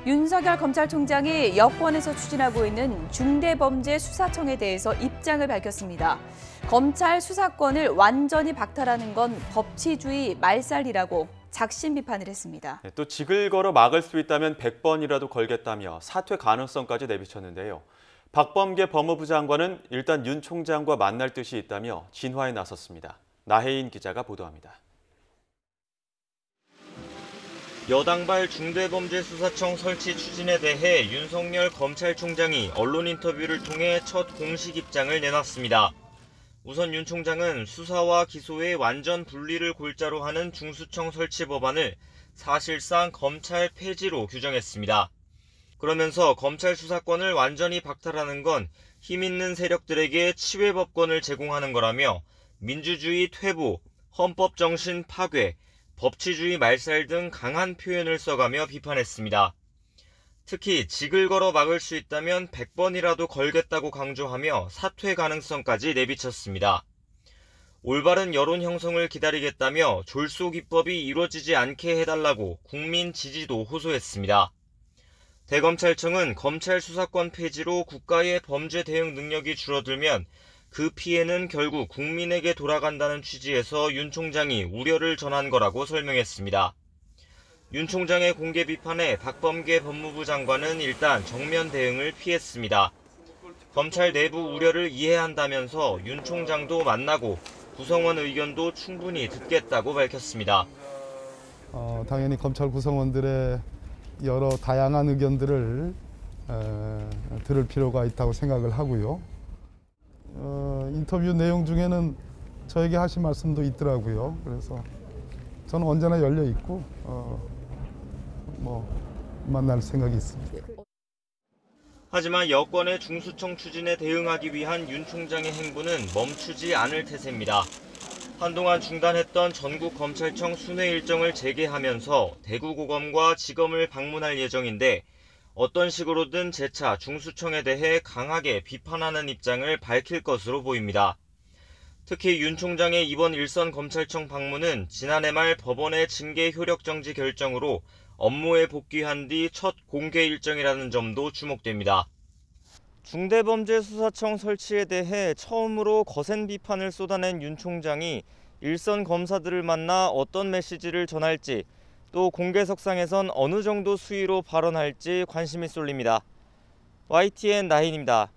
윤석열 검찰총장이 여권에서 추진하고 있는 중대범죄수사청에 대해서 입장을 밝혔습니다. 검찰 수사권을 완전히 박탈하는 건 법치주의 말살이라고 작심 비판을 했습니다. 또 직을 걸어 막을 수 있다면 100번이라도 걸겠다며 사퇴 가능성까지 내비쳤는데요. 박범계 법무부 장관은 일단 윤 총장과 만날 뜻이 있다며 진화에 나섰습니다. 나혜인 기자가 보도합니다. 여당발 중대범죄수사청 설치 추진에 대해 윤석열 검찰총장이 언론 인터뷰를 통해 첫 공식 입장을 내놨습니다. 우선 윤 총장은 수사와 기소의 완전 분리를 골자로 하는 중수청 설치 법안을 사실상 검찰 폐지로 규정했습니다. 그러면서 검찰 수사권을 완전히 박탈하는 건 힘 있는 세력들에게 치외법권을 제공하는 거라며 민주주의 퇴보, 헌법 정신 파괴, 법치주의 말살 등 강한 표현을 써가며 비판했습니다. 특히 직을 걸어 막을 수 있다면 100번이라도 걸겠다고 강조하며 사퇴 가능성까지 내비쳤습니다. 올바른 여론 형성을 기다리겠다며 졸속입법이 이루어지지 않게 해달라고 국민 지지도 호소했습니다. 대검찰청은 검찰 수사권 폐지로 국가의 범죄 대응 능력이 줄어들면 그 피해는 결국 국민에게 돌아간다는 취지에서 윤 총장이 우려를 전한 거라고 설명했습니다. 윤 총장의 공개 비판에 박범계 법무부 장관은 일단 정면 대응을 피했습니다. 검찰 내부 우려를 이해한다면서 윤 총장도 만나고 구성원 의견도 충분히 듣겠다고 밝혔습니다. 당연히 검찰 구성원들의 여러 다양한 의견들을 들을 필요가 있다고 생각을 하고요. 인터뷰 내용 중에는 저에게 하신 말씀도 있더라고요. 그래서 저는 언제나 열려 있고 만날 생각이 있습니다. 하지만 여권의 중수청 추진에 대응하기 위한 윤 총장의 행보는 멈추지 않을 태세입니다. 한동안 중단했던 전국검찰청 순회 일정을 재개하면서 대구고검과 지검을 방문할 예정인데 어떤 식으로든 재차 중수청에 대해 강하게 비판하는 입장을 밝힐 것으로 보입니다. 특히 윤 총장의 이번 일선 검찰청 방문은 지난해 말 법원의 징계 효력 정지 결정으로 업무에 복귀한 뒤 첫 공개 일정이라는 점도 주목됩니다. 중대범죄수사청 설치에 대해 처음으로 거센 비판을 쏟아낸 윤 총장이 일선 검사들을 만나 어떤 메시지를 전할지 또 공개석상에선 어느 정도 수위로 발언할지 관심이 쏠립니다. YTN 나인입니다.